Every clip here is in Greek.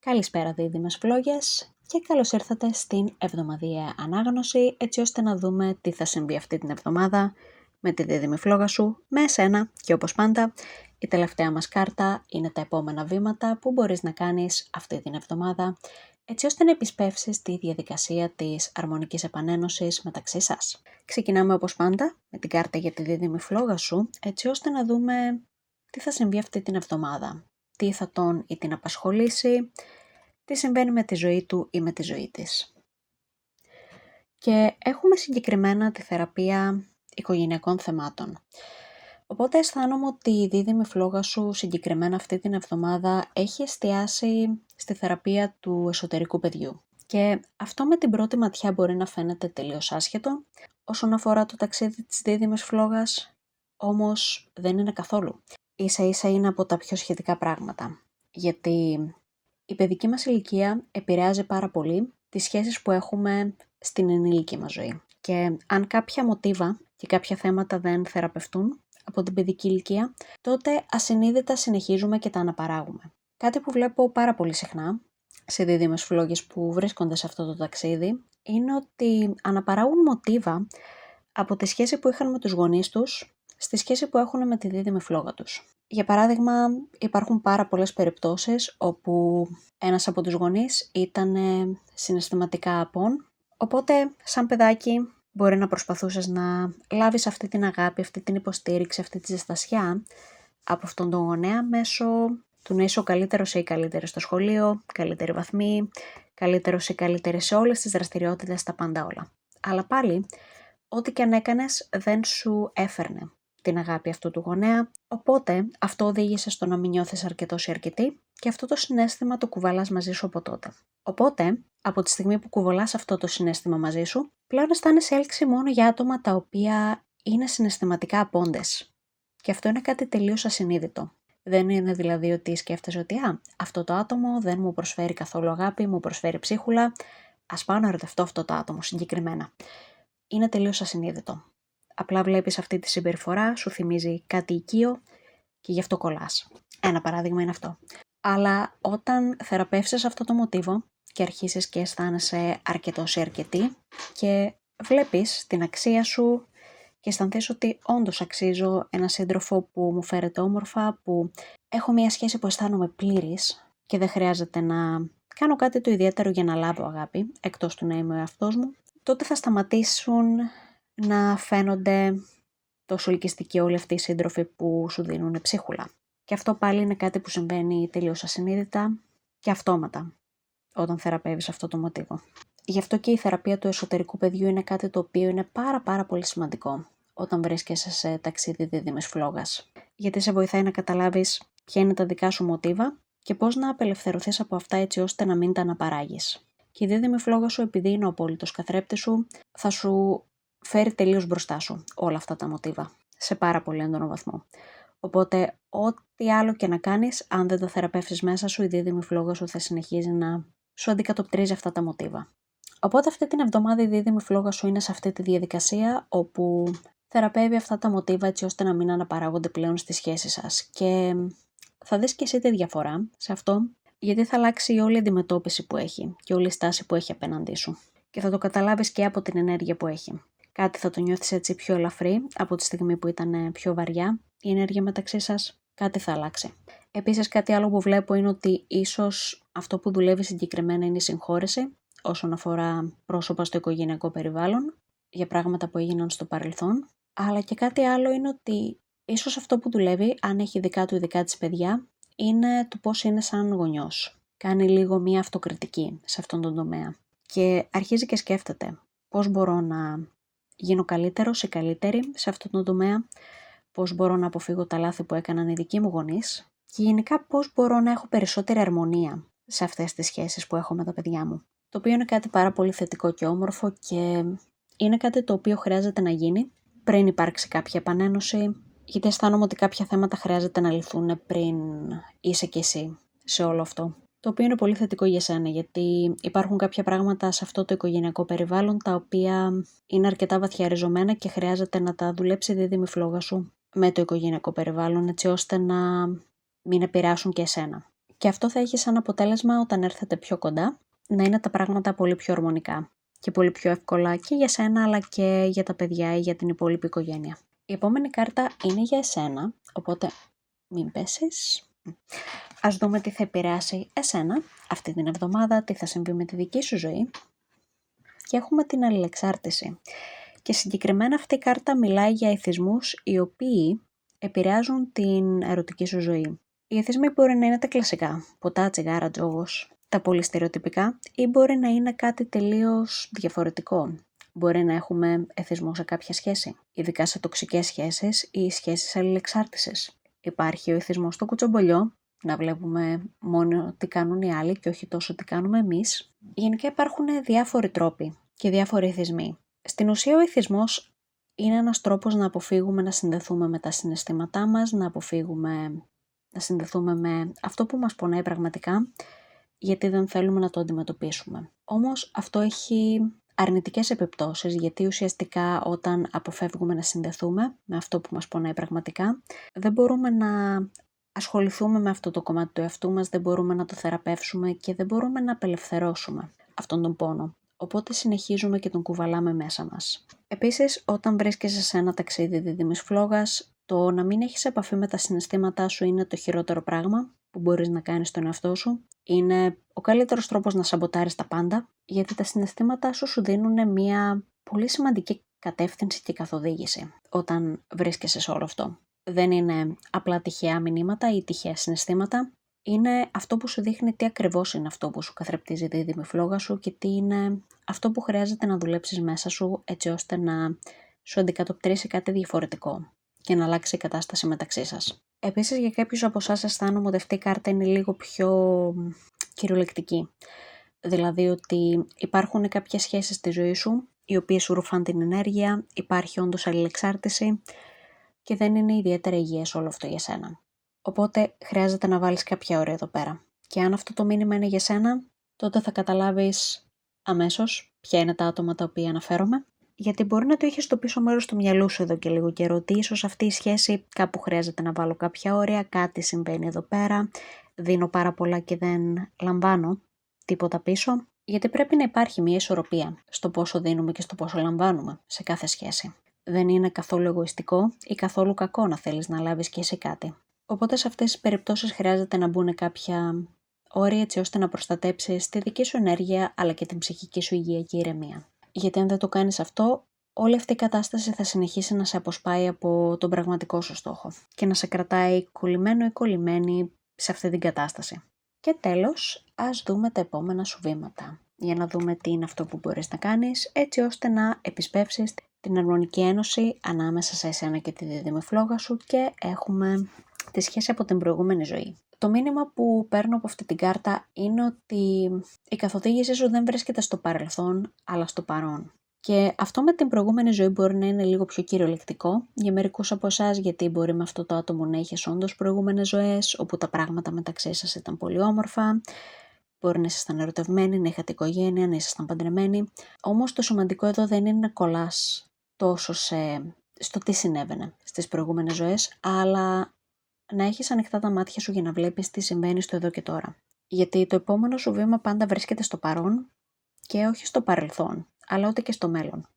Καλησπέρα δίδυμες φλόγες και καλώς ήρθατε στην εβδομαδιαία ανάγνωση, έτσι ώστε να δούμε τι θα συμβεί αυτή την εβδομάδα με τη δίδυμη φλόγα σου, με εσένα. Και όπως πάντα, η τελευταία μας κάρτα είναι τα επόμενα βήματα που μπορείς να κάνεις αυτή την εβδομάδα, έτσι ώστε να επισπεύσεις τη διαδικασία της αρμονικής επανένωσης μεταξύ σας. Ξεκινάμε όπως πάντα με την κάρτα για τη δίδυμη φλόγα σου, έτσι ώστε να δούμε τι θα συμβεί αυτή την εβδομάδα, τι θα τον ή την απασχολήσει, τι συμβαίνει με τη ζωή του ή με τη ζωή της. Και έχουμε συγκεκριμένα τη θεραπεία οικογενειακών θεμάτων. Οπότε αισθάνομαι ότι η δίδυμη φλόγα σου συγκεκριμένα αυτή την εβδομάδα έχει εστιάσει στη θεραπεία του εσωτερικού παιδιού. Και αυτό με την πρώτη ματιά μπορεί να φαίνεται τελείως άσχετο όσον αφορά το ταξίδι της δίδυμης φλόγας, όμως δεν είναι καθόλου. Ίσα ίσα είναι από τα πιο σχετικά πράγματα, γιατί η παιδική μας ηλικία επηρεάζει πάρα πολύ τις σχέσεις που έχουμε στην ενήλικη μας ζωή. Και αν κάποια μοτίβα και κάποια θέματα δεν θεραπευτούν από την παιδική ηλικία, τότε ασυνείδητα συνεχίζουμε και τα αναπαράγουμε. Κάτι που βλέπω πάρα πολύ συχνά σε δίδυμες φλόγες που βρίσκονται σε αυτό το ταξίδι, είναι ότι αναπαράγουν μοτίβα από τη σχέση που είχαν με τους γονείς τους στη σχέση που έχουν με τη δίδυμη φλόγα τους. Για παράδειγμα, υπάρχουν πάρα πολλές περιπτώσεις όπου ένας από τους γονείς ήταν συναισθηματικά απόν, οπότε σαν παιδάκι μπορεί να προσπαθούσες να λάβεις αυτή την αγάπη, αυτή την υποστήριξη, αυτή τη ζεστασιά από αυτόν τον γονέα μέσω του να είσαι ο καλύτερος ή η καλύτερη στο σχολείο, καλύτερη βαθμή, καλύτερος ή καλύτερη σε όλες τις δραστηριότητες, τα πάντα όλα. Αλλά πάλι, ό,τι και αν έκανες δεν σου έφερνε την αγάπη αυτού του γονέα, οπότε αυτό οδήγησε στο να μην νιώθεις αρκετός ή αρκετή και αυτό το συναίσθημα το κουβαλάς μαζί σου από τότε. Οπότε, από τη στιγμή που κουβαλάς αυτό το συναίσθημα μαζί σου, πλέον αισθάνεσαι έλξη μόνο για άτομα τα οποία είναι συναισθηματικά απόντες. Και αυτό είναι κάτι τελείως ασυνείδητο. Δεν είναι δηλαδή ότι σκέφτεσαι ότι αυτό το άτομο δεν μου προσφέρει καθόλου αγάπη, μου προσφέρει ψίχουλα, ας πάω να ερωτευτώ αυτό το άτομο συγκεκριμένα. Είναι τελείως ασυνείδητο. Απλά βλέπεις αυτή τη συμπεριφορά, σου θυμίζει κάτι οικείο και γι' αυτό κολλάς. Ένα παράδειγμα είναι αυτό. Αλλά όταν θεραπεύσεις αυτό το μοτίβο και αρχίσεις και αισθάνεσαι αρκετός ή αρκετή και βλέπεις την αξία σου και αισθανθείς ότι όντως αξίζω ένα σύντροφο που μου φέρεται όμορφα, που έχω μια σχέση που αισθάνομαι πλήρης και δεν χρειάζεται να κάνω κάτι το ιδιαίτερο για να λάβω αγάπη, εκτός του να είμαι ο εαυτός μου, τότε θα σταματήσουν να φαίνονται τόσο ελκυστικοί όλοι αυτοί οι σύντροφοι που σου δίνουν ψίχουλα. Και αυτό πάλι είναι κάτι που συμβαίνει τελείως ασυνείδητα και αυτόματα όταν θεραπεύεις αυτό το μοτίβο. Γι' αυτό και η θεραπεία του εσωτερικού παιδιού είναι κάτι το οποίο είναι πάρα πολύ σημαντικό όταν βρίσκεσαι σε ταξίδι δίδυμης φλόγας. Γιατί σε βοηθάει να καταλάβεις ποια είναι τα δικά σου μοτίβα και πώς να απελευθερωθείς από αυτά έτσι ώστε να μην τα αναπαράγεις. Και η δίδυμη φλόγα σου, επειδή είναι ο απόλυτος καθρέπτης σου, θα σου φέρει τελείως μπροστά σου όλα αυτά τα μοτίβα, σε πάρα πολύ έντονο βαθμό. Οπότε, ό,τι άλλο και να κάνεις, αν δεν τα θεραπεύσεις μέσα σου, η δίδυμη φλόγα σου θα συνεχίζει να σου αντικατοπτρίζει αυτά τα μοτίβα. Οπότε, αυτή την εβδομάδα η δίδυμη φλόγα σου είναι σε αυτή τη διαδικασία, όπου θεραπεύει αυτά τα μοτίβα έτσι ώστε να μην αναπαράγονται πλέον στη σχέση σας. Και θα δεις και εσύ τη διαφορά σε αυτό, γιατί θα αλλάξει η όλη αντιμετώπιση που έχει και όλη η στάση που έχει απέναντί σου. Και θα το καταλάβεις και από την ενέργεια που έχει. Κάτι θα το νιώθεις έτσι πιο ελαφρύ από τη στιγμή που ήταν πιο βαριά η ενέργεια μεταξύ σας, κάτι θα αλλάξει. Επίσης, κάτι άλλο που βλέπω είναι ότι ίσως αυτό που δουλεύει συγκεκριμένα είναι η συγχώρεση όσον αφορά πρόσωπα στο οικογενειακό περιβάλλον, για πράγματα που έγιναν στο παρελθόν. Αλλά και κάτι άλλο είναι ότι ίσως αυτό που δουλεύει, αν έχει δικά του ειδικά της παιδιά, είναι το πώς είναι σαν γονιός. Κάνει λίγο μία αυτοκριτική σε αυτόν τον τομέα. Και αρχίζει και σκέφτεται πώς μπορώ να γίνω καλύτερος ή καλύτερη σε αυτόν τον τομέα, πώς μπορώ να αποφύγω τα λάθη που έκαναν οι δικοί μου γονείς και γενικά πώς μπορώ να έχω περισσότερη αρμονία σε αυτές τις σχέσεις που έχω με τα παιδιά μου. Το οποίο είναι κάτι πάρα πολύ θετικό και όμορφο και είναι κάτι το οποίο χρειάζεται να γίνει πριν υπάρξει κάποια επανένωση, γιατί αισθάνομαι ότι κάποια θέματα χρειάζεται να λυθούν πριν είσαι κι εσύ σε όλο αυτό. Το οποίο είναι πολύ θετικό για σένα, γιατί υπάρχουν κάποια πράγματα σε αυτό το οικογενειακό περιβάλλον τα οποία είναι αρκετά βαθιά ριζωμένα και χρειάζεται να τα δουλέψει η δίδυμη φλόγα σου με το οικογενειακό περιβάλλον, έτσι ώστε να μην επηρεάσουν και εσένα. Και αυτό θα έχει σαν αποτέλεσμα όταν έρθετε πιο κοντά να είναι τα πράγματα πολύ πιο ορμονικά και πολύ πιο εύκολα και για σένα αλλά και για τα παιδιά ή για την υπόλοιπη οικογένεια. Η επόμενη κάρτα είναι για εσένα, οπότε μην πέσεις. Ας δούμε τι θα επηρεάσει εσένα αυτή την εβδομάδα, τι θα συμβεί με τη δική σου ζωή. Και έχουμε την αλληλεξάρτηση. Και συγκεκριμένα αυτή η κάρτα μιλάει για εθισμούς οι οποίοι επηρεάζουν την ερωτική σου ζωή. Οι εθισμοί μπορεί να είναι τα κλασικά, ποτά, τσιγάρα, τζόγος, τα πολύ στερεοτυπικά ή μπορεί να είναι κάτι τελείως διαφορετικό. Μπορεί να έχουμε εθισμό σε κάποια σχέση, ειδικά σε τοξικές σχέσεις ή σχέσεις αλληλεξάρτησης. Υπάρχει ο εθισμός στο κουτσομπολιό, να βλέπουμε μόνο τι κάνουν οι άλλοι και όχι τόσο τι κάνουμε εμείς. Γενικά υπάρχουν διάφοροι τρόποι και διάφοροι εθισμοί. Στην ουσία ο εθισμός είναι ένας τρόπος να αποφύγουμε να συνδεθούμε με τα συναισθήματά μας, να αποφύγουμε να συνδεθούμε με αυτό που μας πονάει πραγματικά, γιατί δεν θέλουμε να το αντιμετωπίσουμε. Όμως αυτό έχει αρνητικές επιπτώσεις, γιατί ουσιαστικά όταν αποφεύγουμε να συνδεθούμε με αυτό που μας πονάει πραγματικά, δεν μπορούμε να ασχοληθούμε με αυτό το κομμάτι του εαυτού μας, δεν μπορούμε να το θεραπεύσουμε και δεν μπορούμε να απελευθερώσουμε αυτόν τον πόνο. Οπότε συνεχίζουμε και τον κουβαλάμε μέσα μας. Επίσης, όταν βρίσκεσαι σε ένα ταξίδι δίδυμης φλόγας, το να μην έχεις επαφή με τα συναισθήματά σου είναι το χειρότερο πράγμα που μπορείς να κάνεις στον εαυτό σου. Είναι ο καλύτερος τρόπος να σαμποτάρεις τα πάντα, γιατί τα συναισθήματά σου δίνουν μια πολύ σημαντική κατεύθυνση και καθοδήγηση όταν βρίσκεσαι σε όλο αυτό. Δεν είναι απλά τυχαία μηνύματα ή τυχαία συναισθήματα. Είναι αυτό που σου δείχνει τι ακριβώς είναι αυτό που σου καθρεπτίζει η δίδυμη φλόγα σου και τι είναι αυτό που χρειάζεται να δουλέψεις μέσα σου έτσι ώστε να σου αντικατοπτρίσει κάτι διαφορετικό και να αλλάξει η κατάσταση μεταξύ σας. Επίσης, για κάποιους από εσάς αισθάνομαι ότι αυτή η κάρτα είναι λίγο πιο κυριολεκτική. Δηλαδή ότι υπάρχουν κάποιες σχέσεις στη ζωή σου οι οποίες σου ρουφάν την ενέργεια, υπάρχει όντως αλληλεξάρτηση και δεν είναι ιδιαίτερα υγιές όλο αυτό για σένα. Οπότε χρειάζεται να βάλεις κάποια όρια εδώ πέρα. Και αν αυτό το μήνυμα είναι για σένα, τότε θα καταλάβεις αμέσως ποια είναι τα άτομα τα οποία αναφέρομαι. Γιατί μπορεί να το έχεις στο πίσω μέρος του μυαλού σου εδώ και λίγο καιρό, ότι ίσως αυτή η σχέση κάπου χρειάζεται να βάλω κάποια όρια, κάτι συμβαίνει εδώ πέρα, δίνω πάρα πολλά και δεν λαμβάνω τίποτα πίσω. Γιατί πρέπει να υπάρχει μια ισορροπία στο πόσο δίνουμε και στο πόσο λαμβάνουμε σε κάθε σχέση. Δεν είναι καθόλου εγωιστικό ή καθόλου κακό να θέλεις να λάβεις και εσύ κάτι. Οπότε σε αυτές τις περιπτώσεις χρειάζεται να μπουν κάποια όρια έτσι ώστε να προστατέψεις τη δική σου ενέργεια αλλά και την ψυχική σου υγεία και ηρεμία. Γιατί αν δεν το κάνεις αυτό, όλη αυτή η κατάσταση θα συνεχίσει να σε αποσπάει από τον πραγματικό σου στόχο και να σε κρατάει κολλημένο ή κολλημένη σε αυτή την κατάσταση. Και τέλος, ας δούμε τα επόμενα σου βήματα για να δούμε τι είναι αυτό που μπορείς να κάνεις έτσι ώστε να επισπεύσεις την αρμονική ένωση ανάμεσα σε εσένα και τη δίδυμη φλόγα σου και έχουμε τη σχέση από την προηγούμενη ζωή. Το μήνυμα που παίρνω από αυτή την κάρτα είναι ότι η καθοδήγησή σου δεν βρίσκεται στο παρελθόν, αλλά στο παρόν. Και αυτό με την προηγούμενη ζωή μπορεί να είναι λίγο πιο κυριολεκτικό για μερικούς από εσάς, γιατί μπορεί με αυτό το άτομο να είχες όντως προηγούμενες ζωές, όπου τα πράγματα μεταξύ σας ήταν πολύ όμορφα. Μπορεί να ήσασταν ερωτευμένοι, να είχατε οικογένεια, να ήσασταν παντρεμένοι. Όμως το σημαντικό εδώ δεν είναι να κολλάς τόσο στο τι συνέβαινε στις προηγούμενες ζωές, αλλά να έχεις ανοιχτά τα μάτια σου για να βλέπεις τι συμβαίνει στο εδώ και τώρα. Γιατί το επόμενο σου βήμα πάντα βρίσκεται στο παρόν και όχι στο παρελθόν, αλλά ούτε και στο μέλλον.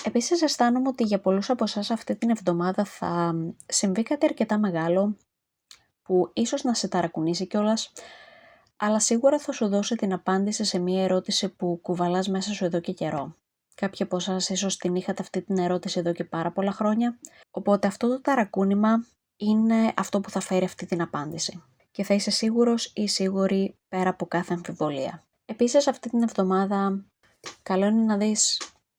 Επίσης αισθάνομαι ότι για πολλούς από εσάς αυτή την εβδομάδα θα συμβεί κάτι αρκετά μεγάλο που ίσως να σε ταρακουνήσει κιόλας, αλλά σίγουρα θα σου δώσει την απάντηση σε μια ερώτηση που κουβαλάς μέσα σου εδώ και καιρό. Κάποιοι από εσάς ίσως την είχατε αυτή την ερώτηση εδώ και πάρα πολλά χρόνια, οπότε αυτό το ταρακούνημα είναι αυτό που θα φέρει αυτή την απάντηση και θα είσαι σίγουρος ή σίγουρη πέρα από κάθε αμφιβολία. Επίσης αυτή την εβδομάδα καλό είναι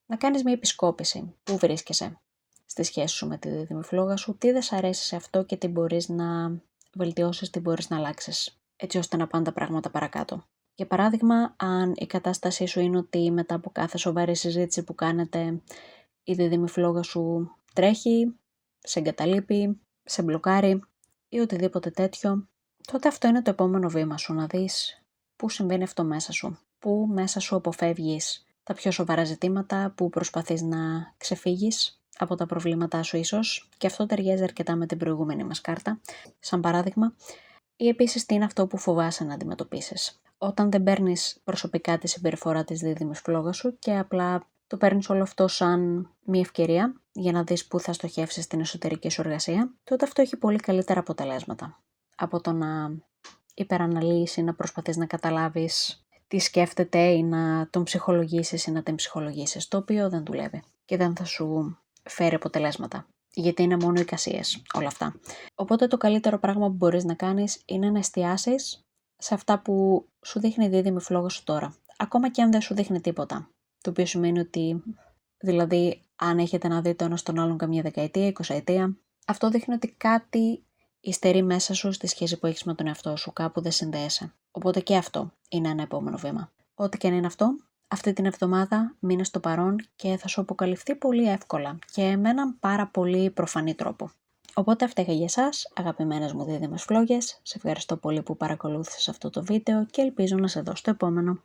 να κάνεις μια επισκόπηση. Πού βρίσκεσαι στη σχέση σου με τη δίδυμη φλόγα σου, τι δεν σ' αρέσει σε αυτό και τι μπορείς να βελτιώσεις, τι μπορείς να αλλάξεις, έτσι ώστε να πάνε τα πράγματα παρακάτω. Για παράδειγμα, αν η κατάστασή σου είναι ότι μετά από κάθε σοβαρή συζήτηση που κάνετε η δίδυμη φλόγα σου τρέχει, σε εγκαταλείπει, σε μπλοκάρει ή οτιδήποτε τέτοιο, τότε αυτό είναι το επόμενο βήμα σου, να δεις πού συμβαίνει αυτό μέσα σου, πού μέσα σου αποφεύγεις τα πιο σοβαρά ζητήματα, πού προσπαθείς να ξεφύγεις από τα προβλήματά σου ίσως, και αυτό ταιριάζει αρκετά με την προηγούμενη μας κάρτα. Σαν παράδειγμα, ή επίσης τι είναι αυτό που φοβάσαι να αντιμετωπίσεις. Όταν δεν παίρνεις προσωπικά τη συμπεριφορά της δίδυμης φλόγας σου και απλά το παίρνεις όλο αυτό σαν μια ευκαιρία για να δεις πού θα στοχεύσεις στην εσωτερική σου εργασία, τότε αυτό έχει πολύ καλύτερα αποτελέσματα από το να υπεραναλύεις ή να προσπαθείς να καταλάβεις τι σκέφτεται ή να τον ψυχολογήσεις ή να την ψυχολογήσεις, το οποίο δεν δουλεύει και δεν θα σου φέρει αποτελέσματα, γιατί είναι μόνο εικασίες όλα αυτά. Οπότε το καλύτερο πράγμα που μπορείς να κάνεις είναι να εστιάσεις σε αυτά που σου δείχνει η δίδυμη φλόγα σου τώρα, ακόμα και αν δεν σου δείχνει τίποτα, το οποίο σημαίνει ότι, δηλαδή, αν έχετε να δείτε το ένα στον άλλον καμία δεκαετία, 20 ετία, αυτό δείχνει ότι κάτι υστερεί μέσα σου στη σχέση που έχεις με τον εαυτό σου, κάπου δεν συνδέεσαι. Οπότε και αυτό είναι ένα επόμενο βήμα. Ό,τι και αν είναι αυτό, αυτή την εβδομάδα μείνε στο παρόν και θα σου αποκαλυφθεί πολύ εύκολα και με έναν πάρα πολύ προφανή τρόπο. Οπότε αυτά είχα για εσάς, αγαπημένες μου δίδυμες φλόγες. Σε ευχαριστώ πολύ που παρακολούθησες αυτό το βίντεο και ελπίζω να σε δω στο επόμενο.